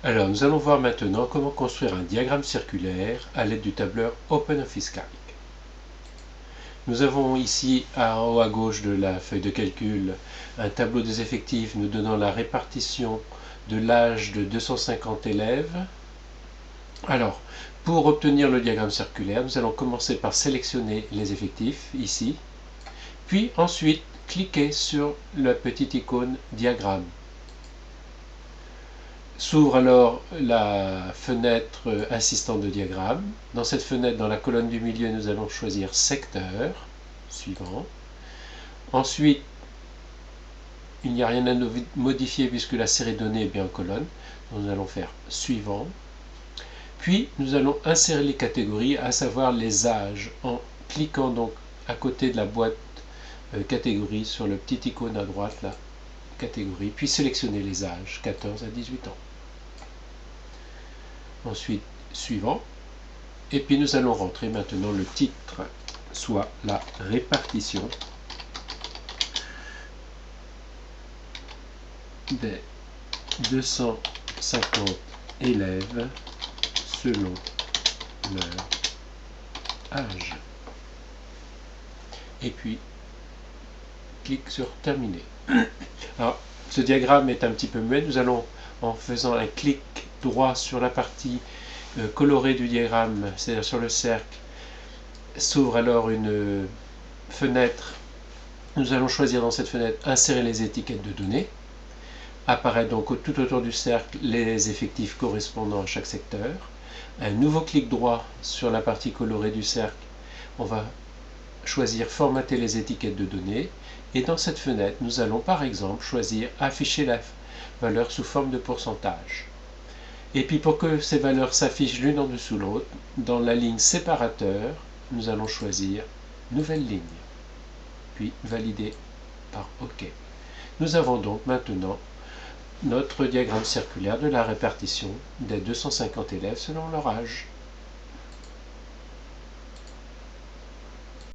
Alors, nous allons voir maintenant comment construire un diagramme circulaire à l'aide du tableur OpenOffice Calc. Nous avons ici, en haut à gauche de la feuille de calcul, un tableau des effectifs nous donnant la répartition de l'âge de 250 élèves. Alors, pour obtenir le diagramme circulaire, nous allons commencer par sélectionner les effectifs, ici, puis ensuite cliquer sur la petite icône diagramme. S'ouvre alors la fenêtre assistant de diagramme. Dans cette fenêtre, dans la colonne du milieu, nous allons choisir secteur, suivant. Ensuite, il n'y a rien à modifier puisque la série de données est bien en colonne. Donc nous allons faire suivant. Puis, nous allons insérer les catégories, à savoir les âges, en cliquant donc à côté de la boîte catégorie sur le petit icône à droite, la catégorie, puis sélectionner les âges, 14 à 18 ans. Ensuite, suivant. Et puis nous allons rentrer maintenant le titre, soit la répartition des 250 élèves selon leur âge. Et puis, clique sur terminer. Alors, ce diagramme est un petit peu muet. Nous allons, en faisant un clic droit sur la partie colorée du diagramme, c'est-à-dire sur le cercle, s'ouvre alors une fenêtre. Nous allons choisir dans cette fenêtre insérer les étiquettes de données. Apparaît donc tout autour du cercle les effectifs correspondant à chaque secteur. Un nouveau clic droit sur la partie colorée du cercle. On va choisir formater les étiquettes de données. Et dans cette fenêtre, nous allons par exemple choisir afficher la valeur sous forme de pourcentage. Et puis pour que ces valeurs s'affichent l'une en dessous l'autre, dans la ligne séparateur, nous allons choisir nouvelle ligne, puis valider par OK. Nous avons donc maintenant notre diagramme circulaire de la répartition des 250 élèves selon leur âge.